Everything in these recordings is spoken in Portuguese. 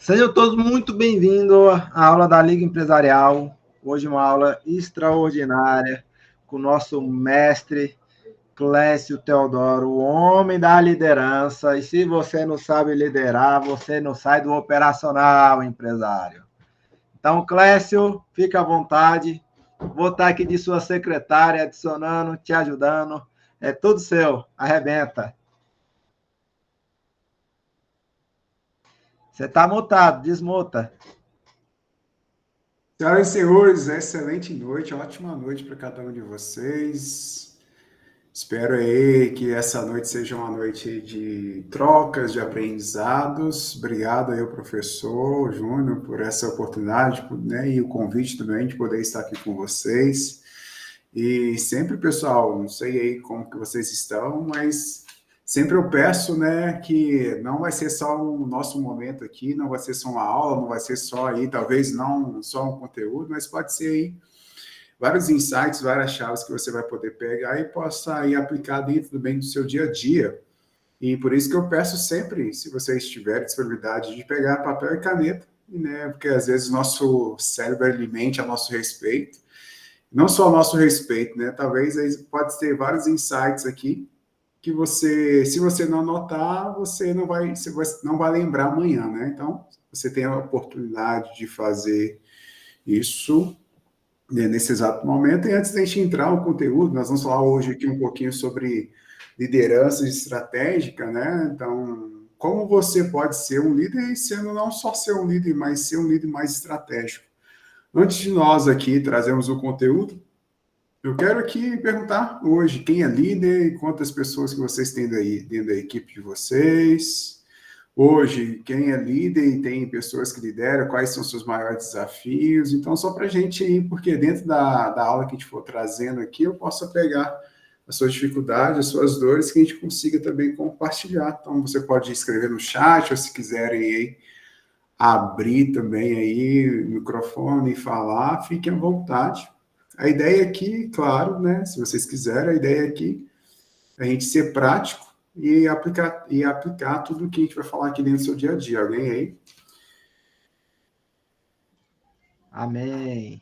Sejam todos muito bem-vindos à aula da Liga Empresarial. Hoje uma aula extraordinária com o nosso mestre Clécio Teodoro, o homem da liderança. E se você não sabe liderar, você não sai do operacional, empresário. Então, Clécio, fica à vontade. Vou estar aqui de sua secretária, adicionando, te ajudando. É tudo seu. Arrebenta. Você está mutado, desmuta. Senhoras e senhores, excelente noite, ótima noite para cada um de vocês. Espero aí que essa noite seja uma noite de trocas, de aprendizados. Obrigado aí ao professor Júnior por essa oportunidade, né, e o convite também de poder estar aqui com vocês. E sempre, pessoal, não sei aí como que vocês estão, mas sempre eu peço, né, que não vai ser só o nosso momento aqui, não vai ser só uma aula, não vai ser só aí, talvez não só um conteúdo, mas pode ser aí vários insights, várias chaves que você vai poder pegar e possa aí aplicar dentro do seu dia a dia. E por isso que eu peço sempre, se vocês tiverem disponibilidade de pegar papel e caneta, né, porque às vezes o nosso cérebro ele mente a nosso respeito, não só a nosso respeito, né, talvez aí pode ter vários insights aqui, que você, se você não anotar, você não vai lembrar amanhã, né? Então, você tem a oportunidade de fazer isso, né, nesse exato momento. E antes da gente entrar no conteúdo, nós vamos falar hoje aqui um pouquinho sobre liderança estratégica, né? Então, como você pode ser um líder e sendo não só ser um líder, mas ser um líder mais estratégico. Antes de nós aqui trazermos o conteúdo, eu quero aqui perguntar hoje quem é líder e quantas pessoas que vocês têm aí dentro da equipe de vocês. Hoje, quem é líder e tem pessoas que lideram, quais são os seus maiores desafios. Então, só para a gente ir, porque dentro da aula que a gente for trazendo aqui, eu possa pegar as suas dificuldades, as suas dores, que a gente consiga também compartilhar. Então, você pode escrever no chat, ou se quiserem aí, abrir também aí o microfone e falar, fiquem à vontade. A ideia aqui, claro, né, se vocês quiserem, a ideia aqui é a gente ser prático e aplicar tudo o que a gente vai falar aqui dentro do seu dia a dia. Alguém aí? Amém.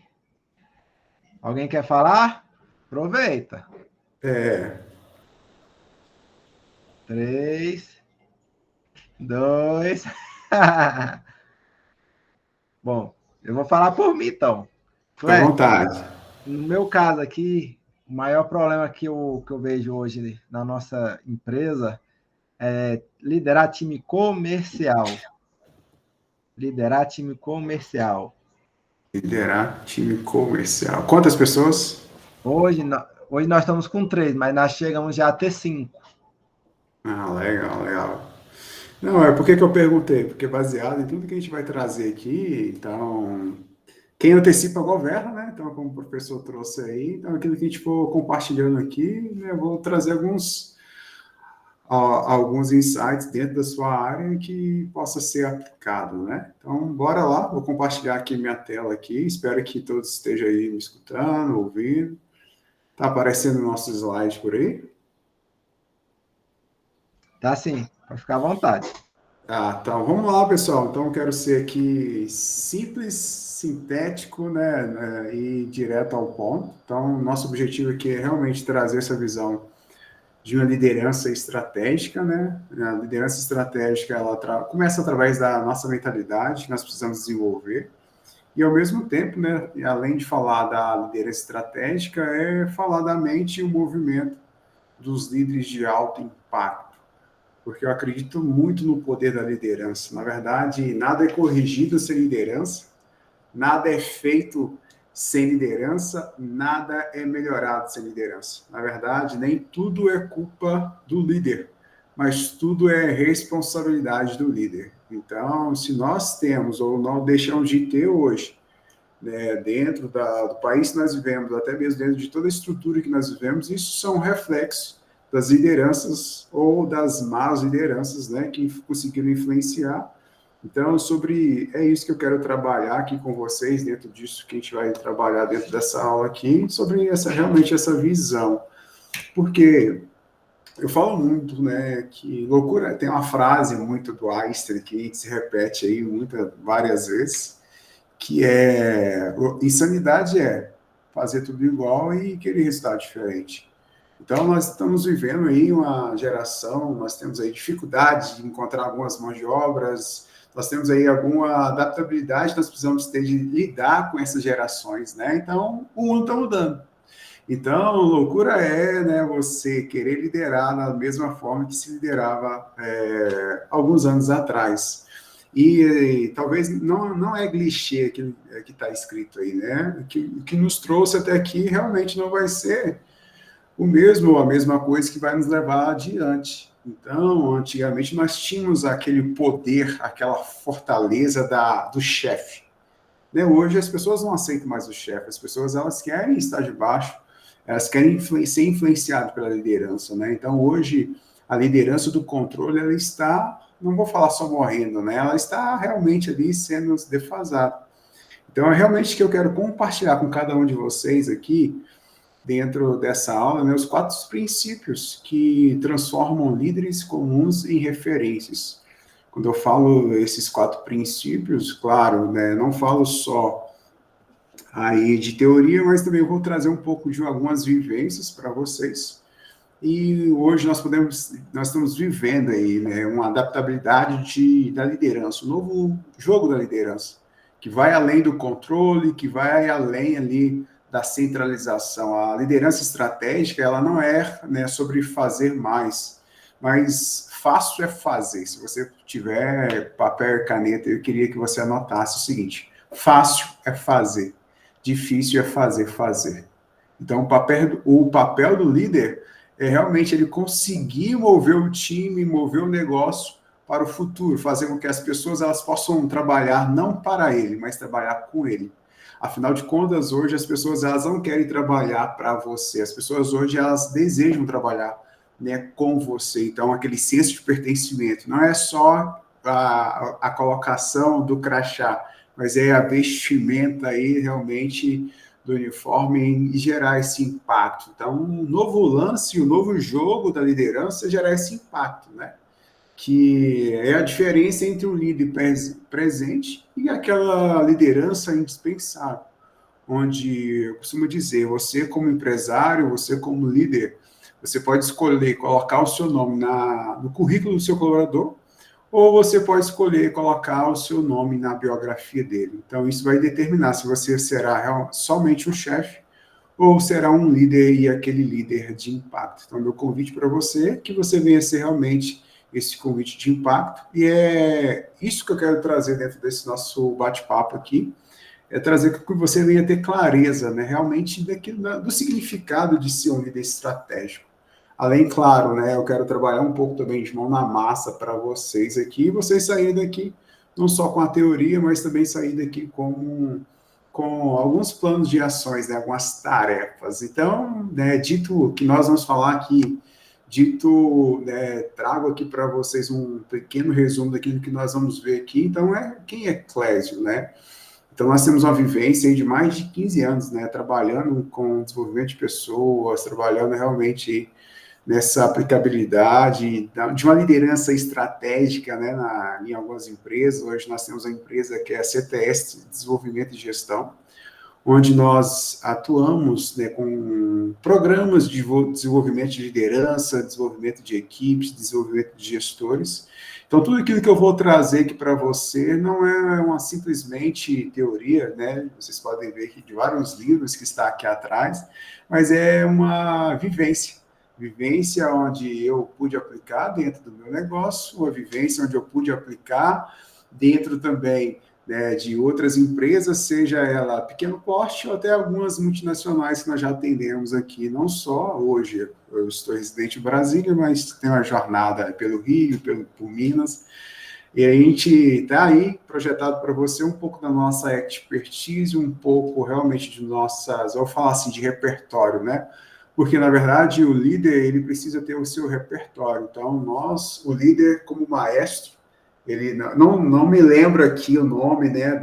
Alguém quer falar? Aproveita. 3, 2. Bom, eu vou falar por mim, então. Fica à vontade. No meu caso aqui, o maior problema que eu vejo hoje na nossa empresa é liderar time comercial. Liderar time comercial. Liderar time comercial. Quantas pessoas? Hoje nós estamos com 3, mas nós chegamos já a ter 5. Ah, legal, legal. Não, é por que eu perguntei? Porque baseado em tudo que a gente vai trazer aqui, então, quem antecipa governa, né? Então, como o professor trouxe aí, então aquilo que a gente for compartilhando aqui, né, eu vou trazer alguns insights dentro da sua área que possa ser aplicado, né? Então, bora lá, vou compartilhar aqui minha tela aqui, espero que todos estejam aí me escutando, ouvindo. Tá aparecendo o nosso slide por aí? Tá sim, pode ficar à vontade. Ah, então vamos lá, pessoal. Então, eu quero ser aqui simples, sintético, né, e direto ao ponto. Então, nosso objetivo aqui é realmente trazer essa visão de uma liderança estratégica, né? A liderança estratégica, ela começa através da nossa mentalidade, que nós precisamos desenvolver, e ao mesmo tempo, né, além de falar da liderança estratégica, é falar da mente e o movimento dos líderes de alto impacto, porque eu acredito muito no poder da liderança. Na verdade, nada é corrigido sem liderança, nada é feito sem liderança, nada é melhorado sem liderança. Na verdade, nem tudo é culpa do líder, mas tudo é responsabilidade do líder. Então, se nós temos ou não deixamos de ter hoje, né, dentro do país que nós vivemos, até mesmo dentro de toda a estrutura que nós vivemos, isso são reflexos das lideranças ou das más lideranças, né, que conseguiram influenciar. Então, é isso que eu quero trabalhar aqui com vocês, dentro disso que a gente vai trabalhar dentro dessa aula aqui, sobre realmente essa visão. Porque Eu falo muito, né, que loucura, tem uma frase muito do Einstein que se repete aí várias vezes, que é insanidade é fazer tudo igual e querer resultado diferente. Então, nós estamos vivendo aí uma geração, nós temos aí dificuldade de encontrar algumas mãos de obras, nós temos aí alguma adaptabilidade, nós precisamos ter de lidar com essas gerações, né? Então, o mundo está mudando. Então, loucura é, né, você querer liderar da mesma forma que se liderava alguns anos atrás. E talvez não é clichê que está escrito aí, né? O que nos trouxe até aqui realmente não vai ser o mesmo ou a mesma coisa que vai nos levar adiante. Então, antigamente nós tínhamos aquele poder, aquela fortaleza do chefe. Né? Hoje as pessoas não aceitam mais o chefe, as pessoas elas querem estar debaixo, elas querem ser influenciadas pela liderança. Né? Então, hoje, a liderança do controle, ela está, não vou falar só morrendo, né? Ela está realmente ali sendo defasada. Então, é realmente que eu quero compartilhar com cada um de vocês aqui, dentro dessa aula, né, os 4 princípios que transformam líderes comuns em referências. Quando eu falo esses 4 princípios, claro, né, não falo só aí de teoria, mas também vou trazer um pouco de algumas vivências para vocês. E hoje nós estamos vivendo aí, né, uma adaptabilidade da liderança, um novo jogo da liderança, que vai além do controle, que vai além ali da centralização. A liderança estratégica, ela não é, né, sobre fazer mais, mas fácil é fazer. Se você tiver papel e caneta, eu queria que você anotasse o seguinte: fácil é fazer, difícil é fazer. Então, o papel do líder é realmente ele conseguir mover o time, mover o negócio para o futuro, fazer com que as pessoas elas possam trabalhar não para ele, mas trabalhar com ele. Afinal de contas, hoje as pessoas elas não querem trabalhar para você, as pessoas hoje elas desejam trabalhar, né, com você. Então, aquele senso de pertencimento não é só a colocação do crachá, mas é a vestimenta aí realmente do uniforme e gerar esse impacto. Então, um novo lance, um novo jogo da liderança é gerar esse impacto, né? Que é a diferença entre um líder presente e aquela liderança indispensável, onde eu costumo dizer, você como empresário, você como líder, você pode escolher colocar o seu nome no currículo do seu colaborador, ou você pode escolher colocar o seu nome na biografia dele. Então, isso vai determinar se você será somente um chefe ou será um líder e aquele líder de impacto. Então, meu convite para você é que você venha ser realmente esse convite de impacto, e é isso que eu quero trazer dentro desse nosso bate-papo aqui, é trazer que você venha ter clareza, né, realmente do significado de ser um líder estratégico. Além, claro, né, eu quero trabalhar um pouco também de mão na massa para vocês aqui, e vocês saírem daqui não só com a teoria, mas também sair daqui com alguns planos de ações, né, algumas tarefas. Então, né, dito que nós vamos falar aqui, né, trago aqui para vocês um pequeno resumo daquilo que nós vamos ver aqui. Então, quem é Clésio, né? Então, nós temos uma vivência aí de mais de 15 anos, né, trabalhando com desenvolvimento de pessoas, trabalhando realmente nessa aplicabilidade de uma liderança estratégica, né, em algumas empresas. Hoje nós temos a empresa que é a CTS, Desenvolvimento e Gestão, onde nós atuamos, né, com programas de desenvolvimento de liderança, desenvolvimento de equipes, desenvolvimento de gestores. Então, tudo aquilo que eu vou trazer aqui para você não é simplesmente teoria, né? Vocês podem ver aqui de vários livros que está aqui atrás, mas é uma vivência onde eu pude aplicar dentro do meu negócio, uma vivência onde eu pude aplicar dentro também, né, de outras empresas, seja ela pequeno porte ou até algumas multinacionais que nós já atendemos aqui, não só hoje, eu estou residente em Brasília, mas tenho uma jornada pelo Rio, por Minas, e a gente está aí projetado para você um pouco da nossa expertise, um pouco realmente de nossas, eu vou falar assim, de repertório, né? Porque, na verdade, o líder, ele precisa ter o seu repertório. Então, o líder, como maestro, ele não me lembro aqui o nome, né,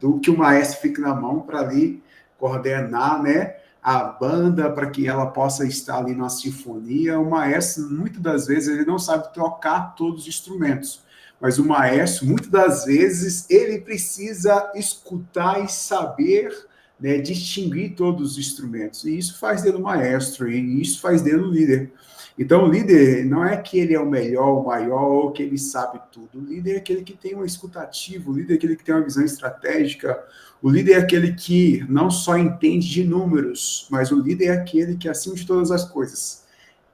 do que o maestro fica na mão para ali coordenar, né, a banda para que ela possa estar ali numa sinfonia. O maestro, muitas das vezes, ele não sabe tocar todos os instrumentos, mas o maestro, muitas das vezes, ele precisa escutar e saber, né, distinguir todos os instrumentos. E isso faz dele um maestro, e isso faz dele um líder. Então, o líder não é que ele é o melhor, o maior, ou que ele sabe tudo. O líder é aquele que tem um escutativo, o líder é aquele que tem uma visão estratégica, o líder é aquele que não só entende de números, mas o líder é aquele que, acima de todas as coisas,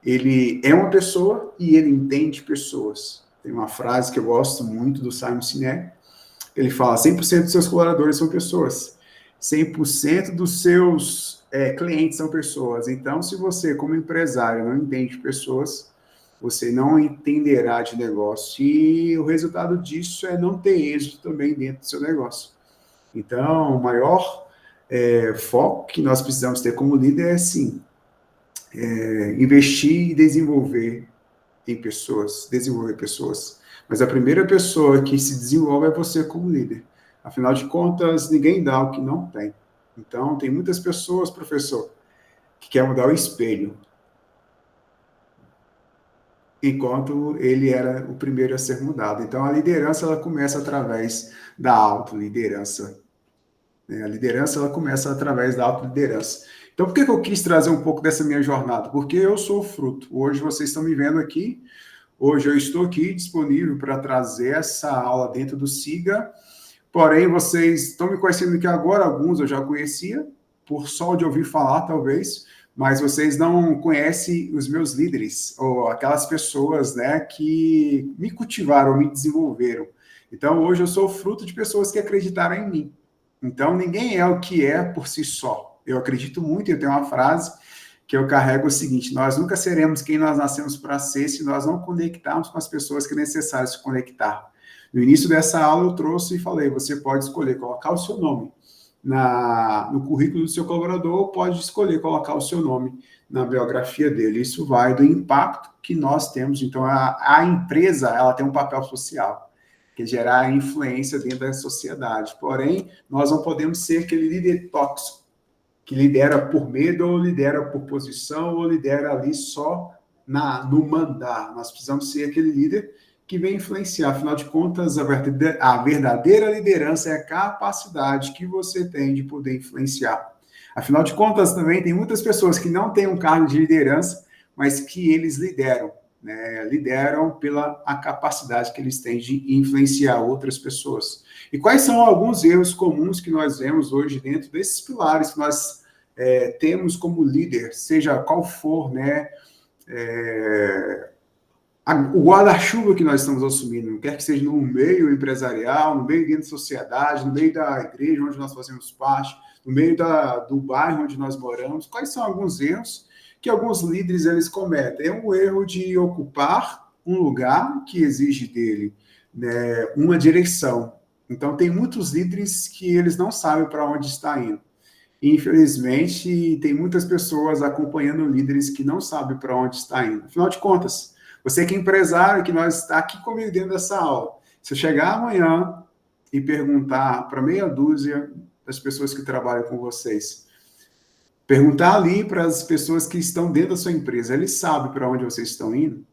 ele é uma pessoa e ele entende pessoas. Tem uma frase que eu gosto muito do Simon Sinek, ele fala: 100% dos seus colaboradores são pessoas, 100% dos seus clientes são pessoas. Então, se você, como empresário, não entende pessoas, você não entenderá de negócio. E o resultado disso é não ter êxito também dentro do seu negócio. Então, o maior foco que nós precisamos ter como líder é, sim, investir e desenvolver em pessoas, desenvolver pessoas. Mas a primeira pessoa que se desenvolve é você como líder. Afinal de contas, ninguém dá o que não tem. Então, tem muitas pessoas, professor, que querem mudar o espelho, enquanto ele era o primeiro a ser mudado. Então, a liderança, ela começa através da autoliderança. A liderança, ela começa através da autoliderança. Então, por que eu quis trazer um pouco dessa minha jornada? Porque eu sou o fruto. Hoje vocês estão me vendo aqui. Hoje eu estou aqui disponível para trazer essa aula dentro do SIGA. Porém, vocês estão me conhecendo aqui agora. Alguns eu já conhecia, por só de ouvir falar, talvez. Mas vocês não conhecem os meus líderes, ou aquelas pessoas, né, que me cultivaram, me desenvolveram. Então, hoje eu sou fruto de pessoas que acreditaram em mim. Então, ninguém é o que é por si só. Eu acredito muito, eu tenho uma frase que eu carrego o seguinte: nós nunca seremos quem nós nascemos para ser se nós não conectarmos com as pessoas que é necessário se conectar. No início dessa aula eu trouxe e falei: você pode escolher colocar o seu nome no currículo do seu colaborador, ou pode escolher colocar o seu nome na biografia dele. Isso vai do impacto que nós temos. Então, a empresa, ela tem um papel social, que é gerar influência dentro da sociedade. Porém, nós não podemos ser aquele líder tóxico, que lidera por medo, ou lidera por posição, ou lidera ali só no mandar. Nós precisamos ser aquele líder que vem influenciar. Afinal de contas, a verdadeira liderança é a capacidade que você tem de poder influenciar. Afinal de contas, também tem muitas pessoas que não têm um cargo de liderança, mas que eles lideram, né? Lideram pela a capacidade que eles têm de influenciar outras pessoas. E quais são alguns erros comuns que nós vemos hoje dentro desses pilares que nós temos como líder, seja qual for, né, o guarda-chuva que nós estamos assumindo, quer que seja no meio empresarial, no meio dentro da sociedade, no meio da igreja onde nós fazemos parte, no meio do bairro onde nós moramos, quais são alguns erros que alguns líderes eles cometem? É um erro de ocupar um lugar que exige dele, né, uma direção. Então, tem muitos líderes que eles não sabem para onde está indo. E, infelizmente, tem muitas pessoas acompanhando líderes que não sabem para onde está indo. Afinal de contas, você que é empresário, que nós está aqui comigo dentro dessa aula, se eu chegar amanhã e perguntar para meia dúzia das pessoas que trabalham com vocês, perguntar ali para as pessoas que estão dentro da sua empresa, eles sabem para onde vocês estão indo?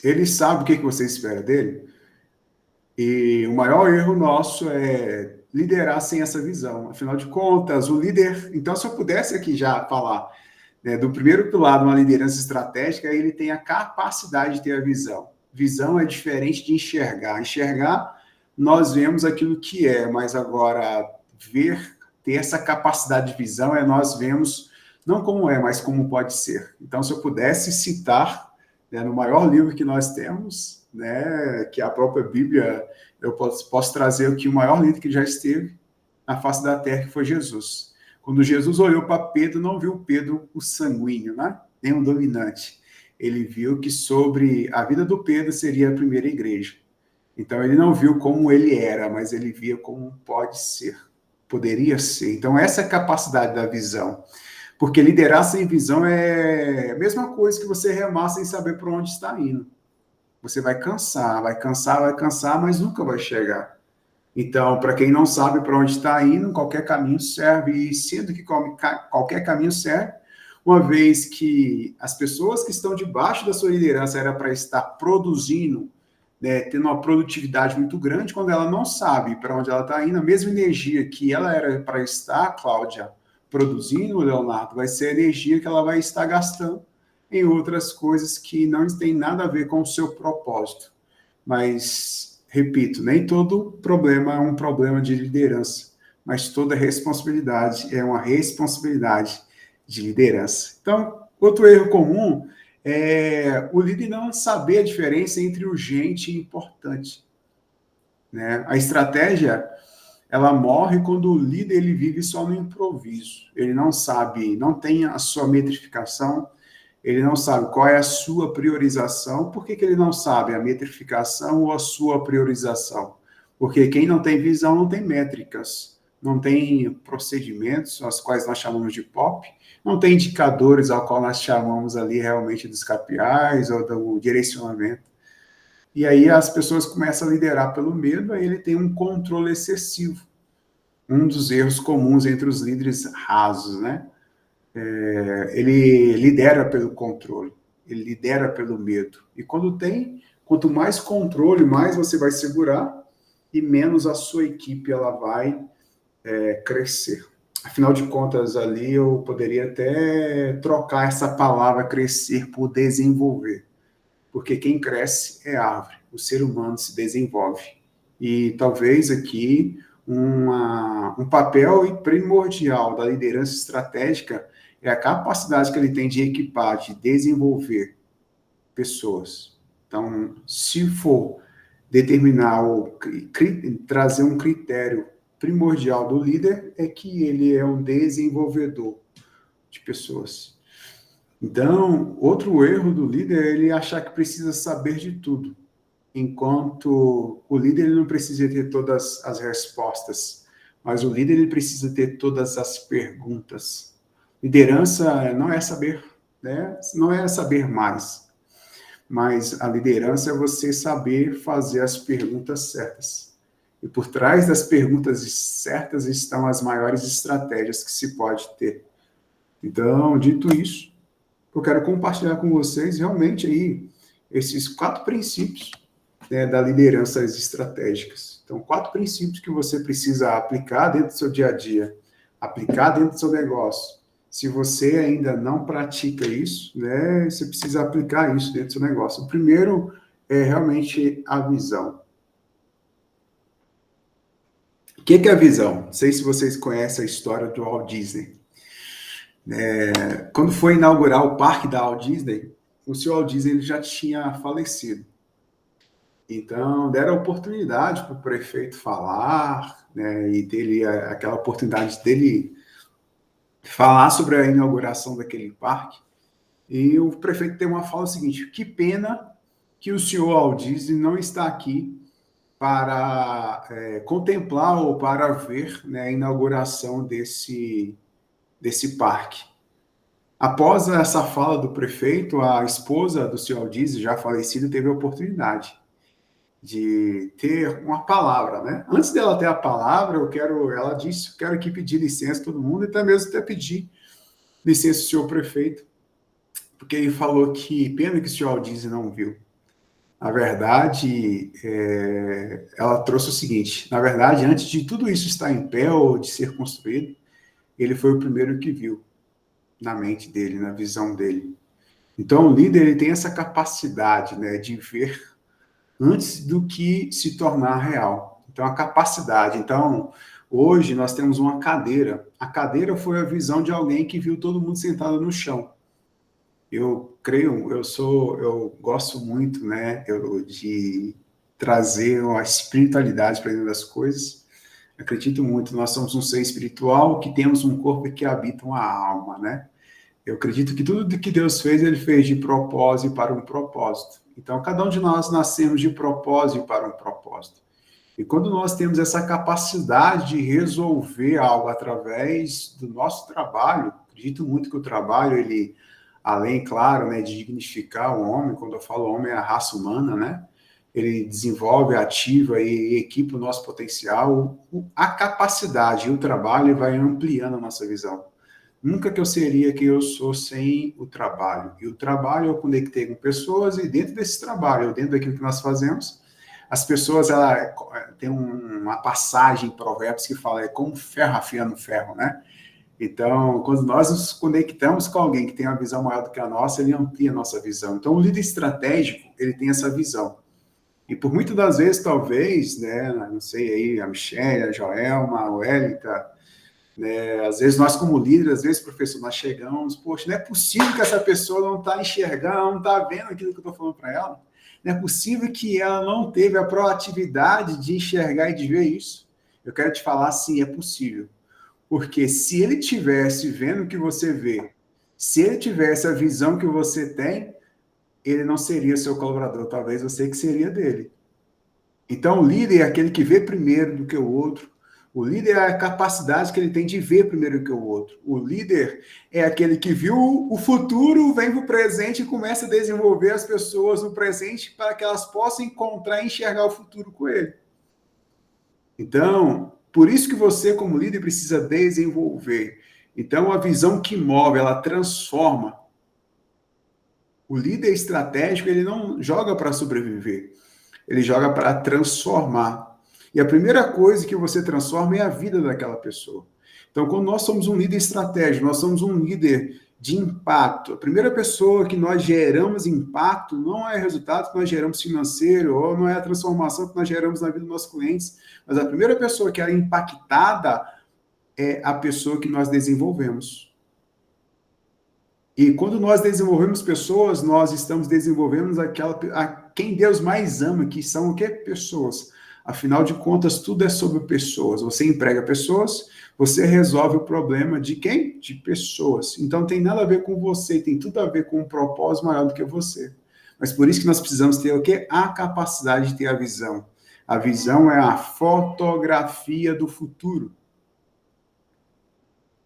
Eles sabem o que você espera dele? E o maior erro nosso é liderar sem essa visão. Afinal de contas, o líder... Então, se eu pudesse aqui já falar, né, do primeiro pilar de uma liderança estratégica, ele tem a capacidade de ter a visão. Visão é diferente de enxergar. Enxergar, nós vemos aquilo que é, mas agora ter essa capacidade de visão nós vemos não como é, mas como pode ser. Então, se eu pudesse citar, né, no maior livro que nós temos, né, que é a própria Bíblia, eu posso trazer aqui o maior líder que já esteve na face da terra, que foi Jesus. Quando Jesus olhou para Pedro, não viu Pedro o sanguíneo, né? Nem o dominante. Ele viu que sobre a vida do Pedro seria a primeira igreja. Então, ele não viu como ele era, mas ele via como pode ser, poderia ser. Então, essa é a capacidade da visão. Porque liderar sem visão é a mesma coisa que você remar sem saber para onde está indo. Você vai cansar, mas nunca vai chegar. Então, para quem não sabe para onde está indo, qualquer caminho serve, e sendo que qualquer caminho serve, uma vez que as pessoas que estão debaixo da sua liderança era para estar produzindo, né, tendo uma produtividade muito grande, quando ela não sabe para onde ela está indo, a mesma energia que ela era para estar, Cláudia, produzindo, Leonardo, vai ser a energia que ela vai estar gastando em outras coisas que não têm nada a ver com o seu propósito. Mas, repito, nem todo problema é um problema de liderança, mas toda responsabilidade é uma responsabilidade de liderança. Então, outro erro comum é o líder não saber a diferença entre urgente e importante, né? A estratégia, ela morre quando o líder ele vive só no improviso. Ele não sabe, não tem a sua metrificação, ele não sabe qual é a sua priorização. Por que ele não sabe a metrificação ou a sua priorização? Porque quem não tem visão não tem métricas, não tem procedimentos, as quais nós chamamos de POP, não tem indicadores ao qual nós chamamos ali realmente dos KPIs ou do direcionamento. E aí as pessoas começam a liderar pelo medo, aí ele tem um controle excessivo. Um dos erros comuns entre os líderes rasos, né? Ele lidera pelo controle, ele lidera pelo medo. E quanto mais controle, mais você vai segurar e menos a sua equipe ela vai crescer. Afinal de contas, ali eu poderia até trocar essa palavra crescer por desenvolver. Porque quem cresce é árvore, o ser humano se desenvolve. E talvez aqui um papel primordial da liderança estratégica é a capacidade que ele tem de equipar, de desenvolver pessoas. Então, se for determinar trazer um critério primordial do líder, é que ele é um desenvolvedor de pessoas. Então, outro erro do líder é ele achar que precisa saber de tudo, enquanto o líder ele não precisa ter todas as respostas, mas o líder ele precisa ter todas as perguntas. Liderança não é saber, né? Não é saber mais, mas a liderança é você saber fazer as perguntas certas. E por trás das perguntas certas estão as maiores estratégias que se pode ter. Então, dito isso, eu quero compartilhar com vocês realmente aí esses 4 princípios, né, da liderança estratégicas. Então, 4 princípios que você precisa aplicar dentro do seu dia a dia, aplicar dentro do seu negócio. Se você ainda não pratica isso, né, você precisa aplicar isso dentro do seu negócio. O primeiro é realmente a visão. O que é a visão? Não sei se vocês conhecem a história do Walt Disney. Quando foi inaugurar o parque da Walt Disney, o senhor Walt Disney ele já tinha falecido. Então, deram a oportunidade para o prefeito falar, né, e dele, aquela oportunidade dele falar sobre a inauguração daquele parque. E o prefeito tem uma fala seguinte: que pena que o senhor Walt Disney não está aqui para contemplar ou para ver, né, a inauguração desse parque. Após essa fala do prefeito, a esposa do senhor Walt Disney, já falecido, teve a oportunidade de ter uma palavra, né? Antes dela ter a palavra, ela disse, quero aqui pedir licença a todo mundo, e até mesmo até pedir licença ao senhor prefeito, porque ele falou que pena que o senhor Walt Disney não viu. Na verdade, ela trouxe o seguinte: na verdade, antes de tudo isso estar em pé ou de ser construído, ele foi o primeiro que viu na mente dele, na visão dele. Então, o líder ele tem essa capacidade, né, de ver antes do que se tornar real. Então, a capacidade. Então, hoje nós temos uma cadeira. A cadeira foi a visão de alguém que viu todo mundo sentado no chão. Eu creio, eu gosto muito, né, de trazer a espiritualidade para dentro das coisas. Acredito muito, nós somos um ser espiritual que temos um corpo que habita uma alma, né? Eu acredito que tudo que Deus fez, ele fez de propósito para um propósito. Então, cada um de nós nascemos de propósito para um propósito. E quando nós temos essa capacidade de resolver algo através do nosso trabalho, acredito muito que o trabalho, além, claro, né, de dignificar o homem, quando eu falo homem, é a raça humana, né? ele desenvolve, ativa e equipa o nosso potencial, a capacidade e o trabalho vai ampliando a nossa visão. Nunca que eu seria quem eu sou sem o trabalho. E o trabalho eu conectei com pessoas e dentro desse trabalho, dentro daquilo que nós fazemos, as pessoas, ela tem uma passagem em Provérbios que fala, é como ferro afiando ferro, né? Então, quando nós nos conectamos com alguém que tem uma visão maior do que a nossa, ele amplia a nossa visão. Então, o líder estratégico, ele tem essa visão. E por muitas das vezes, talvez, né, não sei aí, a Michelle, a Joelma, a Wellington, né, às vezes nós como líderes, às vezes, professor, nós chegamos, poxa, não é possível que essa pessoa não está enxergando, não está vendo aquilo que eu estou falando para ela. Não é possível que ela não teve a proatividade de enxergar e de ver isso. Eu quero te falar, sim, é possível. Porque se ele tivesse vendo o que você vê, se ele tivesse a visão que você tem, ele não seria seu colaborador, talvez você que seria dele. Então, o líder é aquele que vê primeiro do que o outro. O líder é a capacidade que ele tem de ver primeiro do que o outro. O líder é aquele que viu o futuro, vem para o presente e começa a desenvolver as pessoas no presente para que elas possam encontrar e enxergar o futuro com ele. Então, por isso que você, como líder, precisa desenvolver. Então, a visão que move, ela transforma. O líder estratégico, ele não joga para sobreviver. Ele joga para transformar. E a primeira coisa que você transforma é a vida daquela pessoa. Então, quando nós somos um líder estratégico, nós somos um líder de impacto. A primeira pessoa que nós geramos impacto não é o resultado que nós geramos financeiro, ou não é a transformação que nós geramos na vida dos nossos clientes, mas a primeira pessoa que é impactada é a pessoa que nós desenvolvemos. E quando nós desenvolvemos pessoas, nós estamos desenvolvendo a quem Deus mais ama, que são o quê? Pessoas. Afinal de contas, tudo é sobre pessoas. Você emprega pessoas, você resolve o problema de quem? De pessoas. Então, tem nada a ver com você, tem tudo a ver com um propósito maior do que você. Mas por isso que nós precisamos ter o quê? A capacidade de ter a visão. A visão é a fotografia do futuro.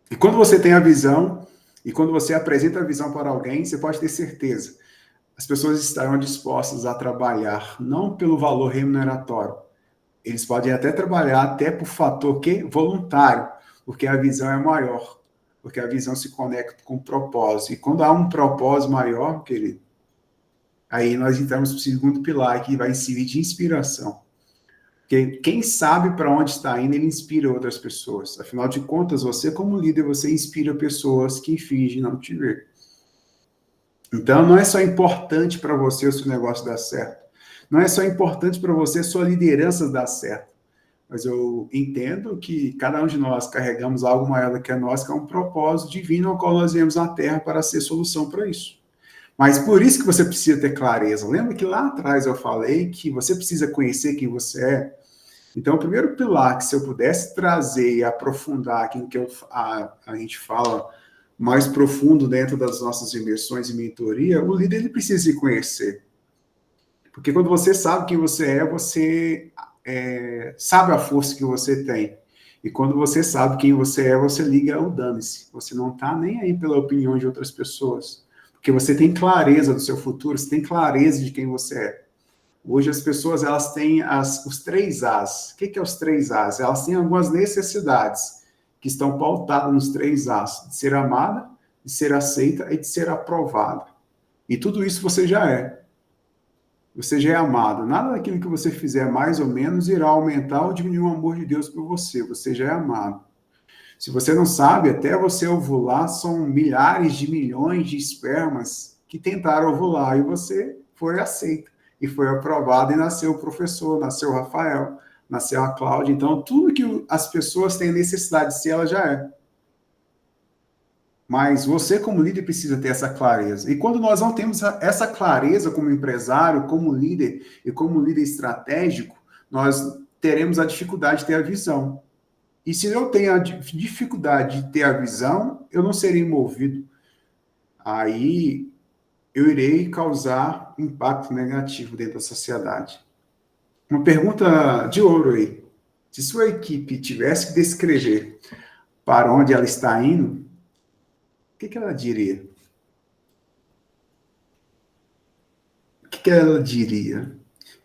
E quando você tem a visão, e quando você apresenta a visão para alguém, você pode ter certeza, as pessoas estarão dispostas a trabalhar, não pelo valor remuneratório. Eles podem até trabalhar até por fator que voluntário, porque a visão é maior, porque a visão se conecta com o propósito. E quando há um propósito maior, querido, aí nós entramos no segundo pilar, que vai servir de inspiração. Porque quem sabe para onde está indo, ele inspira outras pessoas. Afinal de contas, você como líder, você inspira pessoas que fingem não te ver. Então, não é só importante para você o seu negócio dar certo. Não é só importante para você a sua liderança dar certo. Mas eu entendo que cada um de nós carregamos algo maior do que a nós, que é um propósito divino ao qual nós viemos na Terra para ser solução para isso. Mas por isso que você precisa ter clareza. Lembra que lá atrás eu falei que você precisa conhecer quem você é? Então, o primeiro pilar que se eu pudesse trazer e aprofundar aquilo que a gente fala mais profundo dentro das nossas imersões e mentoria, o líder ele precisa se conhecer. Porque quando você sabe quem você sabe a força que você tem. E quando você sabe quem você é, você liga o dane-se. Você não está nem aí pela opinião de outras pessoas. Porque você tem clareza do seu futuro, você tem clareza de quem você é. Hoje as pessoas elas têm os 3 As. O que é os 3 As? Elas têm algumas necessidades que estão pautadas nos 3 As. De ser amada, de ser aceita e de ser aprovada. E tudo isso você já é. Você já é amado. Nada daquilo que você fizer mais ou menos irá aumentar ou diminuir o amor de Deus por você. Você já é amado. Se você não sabe, até você ovular, são milhares de milhões de espermas que tentaram ovular e você foi aceito. E foi aprovado e nasceu o professor, nasceu o Rafael, nasceu a Cláudia. Então, tudo que as pessoas têm necessidade de ser, ela já é. Mas você, como líder, precisa ter essa clareza. E quando nós não temos essa clareza como empresário, como líder e como líder estratégico, nós teremos a dificuldade de ter a visão. E se eu tenho a dificuldade de ter a visão, eu não serei movido. Aí eu irei causar impacto negativo dentro da sociedade. Uma pergunta de ouro aí. Se sua equipe tivesse que descrever para onde ela está indo, o que ela diria? O que ela diria?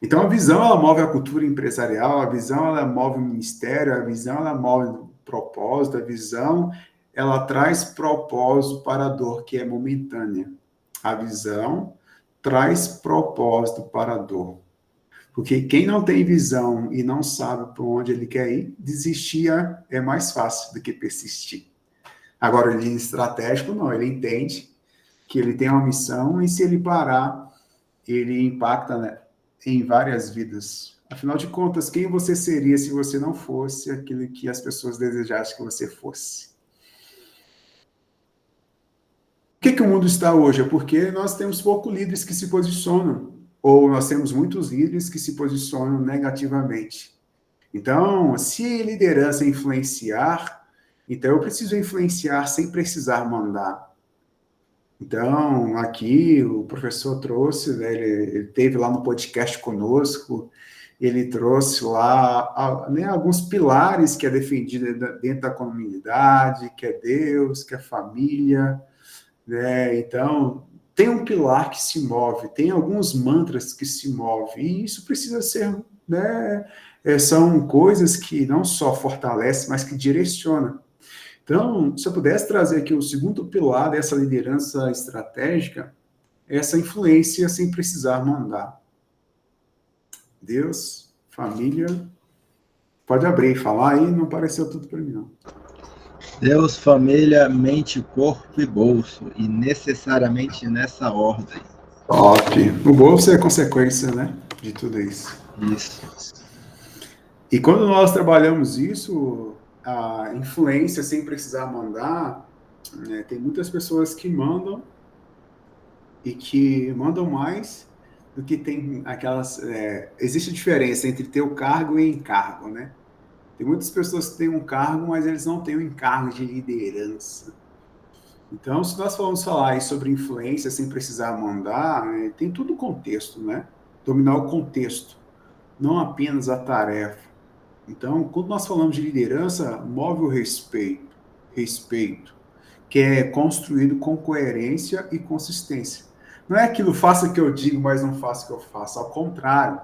Então, a visão, ela move a cultura empresarial, a visão, ela move o ministério, a visão, ela move o propósito, a visão, ela traz propósito para a dor que é momentânea. A visão traz propósito para a dor. Porque quem não tem visão e não sabe para onde ele quer ir, desistir é mais fácil do que persistir. Agora, o líder estratégico, não, ele entende que ele tem uma missão e se ele parar, ele impacta, né, em várias vidas. Afinal de contas, quem você seria se você não fosse aquilo que as pessoas desejassem que você fosse? Por que o mundo está hoje? É porque nós temos poucos líderes que se posicionam, ou nós temos muitos líderes que se posicionam negativamente. Então, se liderança é influenciar, então eu preciso influenciar sem precisar mandar. Então, aqui o professor trouxe, né, ele teve lá no podcast conosco, ele trouxe lá, né, alguns pilares que é defendido dentro da comunidade, que é Deus, que é família, né? Então, tem um pilar que se move, tem alguns mantras que se movem, e isso precisa ser, né, são coisas que não só fortalecem, mas que direcionam. Então, se eu pudesse trazer aqui o segundo pilar dessa liderança estratégica, é essa influência sem precisar mandar. Deus, família, pode abrir e falar aí, não pareceu tudo para mim, não. Deus, família, mente, corpo e bolso, e necessariamente nessa ordem. Top. O bolso é consequência, né, de tudo isso. Isso. E quando nós trabalhamos isso, a influência sem precisar mandar, né, tem muitas pessoas que mandam e que mandam mais do que tem aquelas... existe diferença entre ter o cargo e encargo, né? Tem muitas pessoas que têm um cargo, mas eles não têm um encargo de liderança. Então, se nós formos falar sobre influência sem precisar mandar, tem todo o contexto, né? Dominar o contexto, não apenas a tarefa. Então, quando nós falamos de liderança, move o respeito, que é construído com coerência e consistência. Não é aquilo, faça o que eu digo, mas não faça o que eu faço. Ao contrário,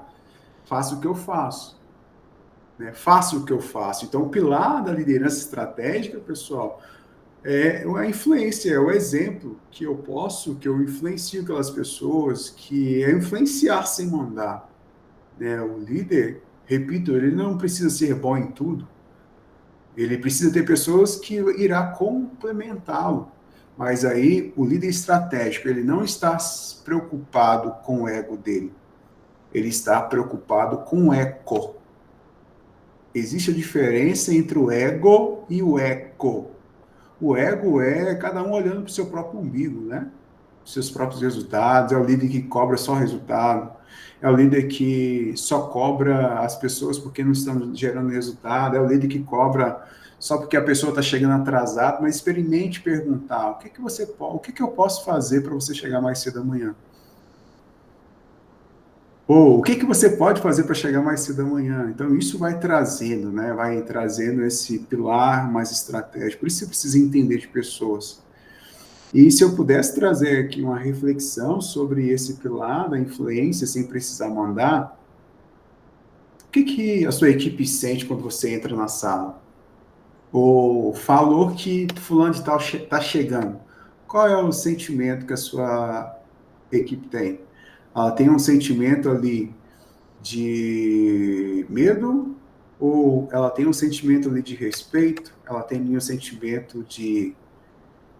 faça o que eu faço. Né? Faça o que eu faço. Então, o pilar da liderança estratégica, pessoal, é a influência, é o exemplo que eu influencio aquelas pessoas, que é influenciar sem mandar. Né? O líder, repito, ele não precisa ser bom em tudo. Ele precisa ter pessoas que irá complementá-lo. Mas aí, o líder estratégico, ele não está preocupado com o ego dele. Ele está preocupado com o eco. Existe a diferença entre o ego e o eco. O ego é cada um olhando para o seu próprio umbigo, né? Seus próprios resultados. É o líder que cobra só resultado. É o líder que só cobra as pessoas porque não estão gerando resultado. É o líder que cobra só porque a pessoa está chegando atrasada. Mas experimente perguntar: o que eu posso fazer para você chegar mais cedo amanhã? Ou o que você pode fazer para chegar mais cedo amanhã? Então, isso vai trazendo, né? Vai trazendo esse pilar mais estratégico. Por isso você precisa entender de pessoas. E se eu pudesse trazer aqui uma reflexão sobre esse pilar da influência, sem precisar mandar, o que a sua equipe sente quando você entra na sala? Ou falou que fulano de tal está chegando. Qual é o sentimento que a sua equipe tem? Ela tem um sentimento ali de medo, ou ela tem um sentimento ali de respeito, ela tem ali um sentimento de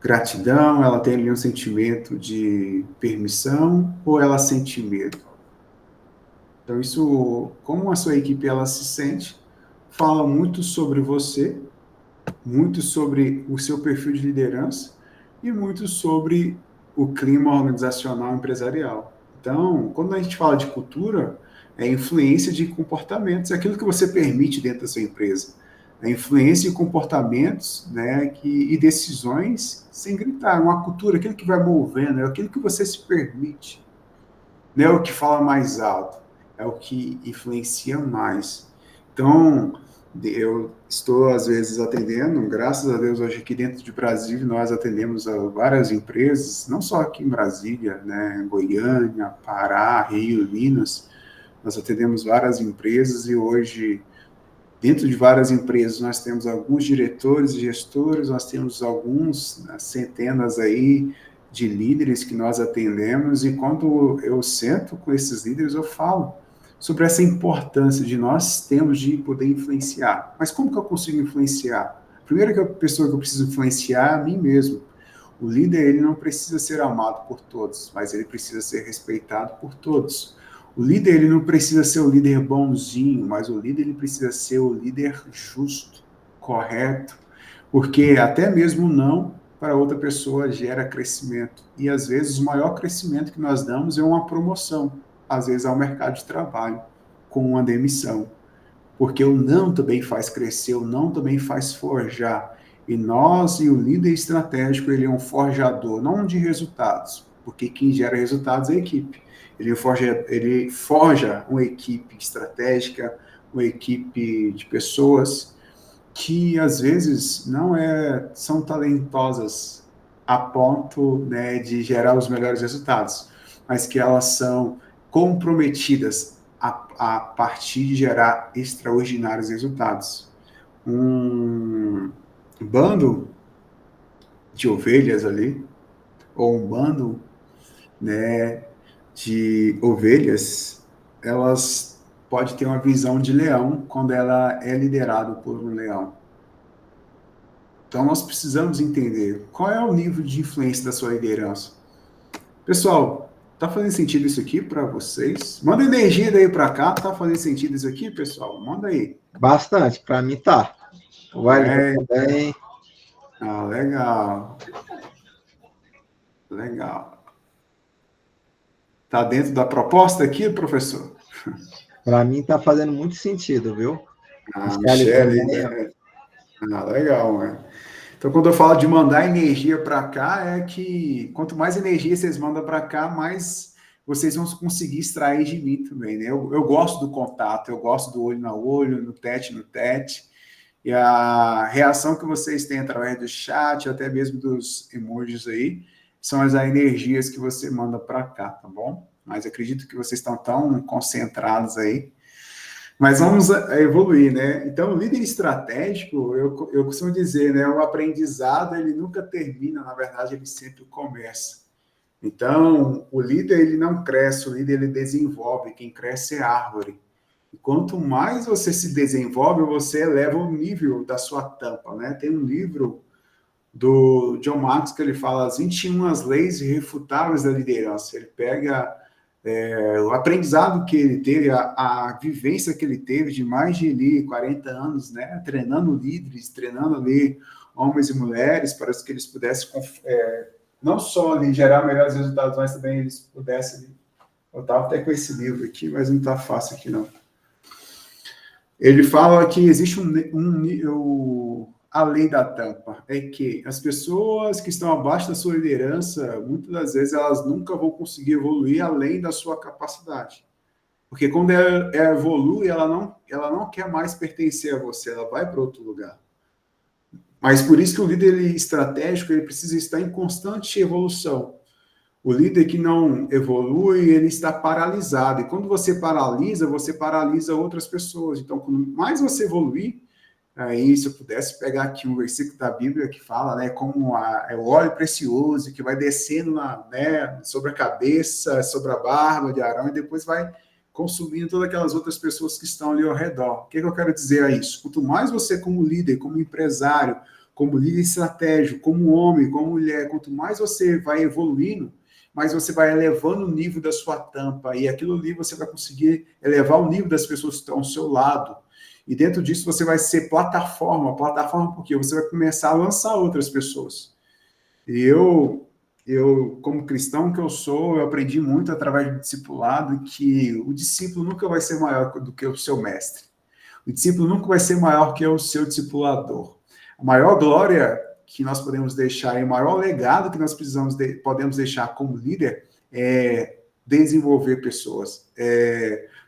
gratidão, ela tem ali um sentimento de permissão, ou ela sente medo? Então, isso, como a sua equipe ela se sente, fala muito sobre você, muito sobre o seu perfil de liderança e muito sobre o clima organizacional empresarial. Então, quando a gente fala de cultura, é influência de comportamentos, é aquilo que você permite dentro da sua empresa. É influência de comportamentos, né, e decisões sem gritar. Uma cultura, aquilo que vai movendo, é aquilo que você se permite. Não é o que fala mais alto, é o que influencia mais. Então, eu estou, às vezes, atendendo, graças a Deus, hoje aqui dentro de Brasília, nós atendemos a várias empresas, não só aqui em Brasília, né, Goiânia, Pará, Rio, Minas, Nós atendemos várias empresas e hoje, dentro de várias empresas, nós temos alguns diretores e gestores, nós temos alguns, centenas aí de líderes que nós atendemos, e quando eu sento com esses líderes, eu falo sobre essa importância de nós termos de poder influenciar. Mas como que eu consigo influenciar? A primeira pessoa que eu preciso influenciar é a mim mesmo. O líder, ele não precisa ser amado por todos, mas ele precisa ser respeitado por todos. O líder, ele não precisa ser o líder bonzinho, mas o líder, ele precisa ser o líder justo, correto, porque até mesmo não para outra pessoa gera crescimento. E às vezes o maior crescimento que nós damos é uma promoção, às vezes ao mercado de trabalho, com uma demissão. Porque o não também faz crescer, o não também faz forjar. E nós, e o líder estratégico, ele é um forjador, não de resultados, porque quem gera resultados é a equipe. Ele forja uma equipe estratégica, uma equipe de pessoas que, às vezes, não são talentosas a ponto, né, de gerar os melhores resultados, mas que elas são comprometidas a partir de gerar extraordinários resultados. Um bando de ovelhas ali, ou um bando, né, de ovelhas, elas pode ter uma visão de leão quando ela é liderada por um leão. Então, nós precisamos entender qual é o nível de influência da sua liderança. Pessoal, tá fazendo sentido isso aqui para vocês? Manda energia daí para cá. Tá fazendo sentido isso aqui, pessoal? Manda aí. Bastante, para mim tá. Vai também. Ah, legal. Legal. Tá dentro da proposta aqui, professor? Para mim tá fazendo muito sentido, viu? Michele, né? Legal, né? Então, quando eu falo de mandar energia para cá, é que quanto mais energia vocês mandam para cá, mais vocês vão conseguir extrair de mim também, né? Eu gosto do contato, eu gosto do olho no olho, no tete, e a reação que vocês têm através do chat, até mesmo dos emojis aí, são as energias que você manda para cá, tá bom? Mas acredito que vocês estão tão concentrados aí. Mas vamos evoluir, né? Então, o líder estratégico, eu costumo dizer, né? O aprendizado, ele nunca termina, na verdade, ele sempre começa. Então, o líder, ele não cresce, o líder, ele desenvolve. Quem cresce é árvore. E quanto mais você se desenvolve, você eleva o nível da sua tampa, né? Tem um livro do John Maxwell que ele fala as 21 leis irrefutáveis da liderança. Ele pega o aprendizado que ele teve, a vivência que ele teve de mais de ali, 40 anos, né, treinando líderes, treinando ali homens e mulheres para que eles pudessem não só ali, gerar melhores resultados, mas também eles pudessem. Eu estava até com esse livro aqui, mas não está fácil aqui não. Ele fala que existe a lei da tampa, é que as pessoas que estão abaixo da sua liderança, muitas das vezes elas nunca vão conseguir evoluir além da sua capacidade. Porque quando ela evolui, ela não quer mais pertencer a você, ela vai para outro lugar. Mas por isso que o líder estratégico, ele precisa estar em constante evolução. O líder que não evolui, ele está paralisado. E quando você paralisa outras pessoas. Então, quanto mais você evoluir, aí, se eu pudesse pegar aqui um versículo da Bíblia que fala, né, como o óleo precioso que vai descendo sobre a cabeça, sobre a barba de Arão, e depois vai consumindo todas aquelas outras pessoas que estão ali ao redor. O que eu quero dizer a isso? Quanto mais você, como líder, como empresário, como líder estratégico, como homem, como mulher, quanto mais você vai evoluindo, mais você vai elevando o nível da sua tampa, e aquilo ali você vai conseguir elevar o nível das pessoas que estão ao seu lado. E dentro disso você vai ser plataforma porque você vai começar a lançar outras pessoas. E eu como cristão que eu sou, eu aprendi muito através do discipulado que o discípulo nunca vai ser maior do que o seu mestre. O discípulo nunca vai ser maior que o seu discipulador. A maior glória que nós podemos deixar e o maior legado que nós podemos deixar como líder é desenvolver pessoas,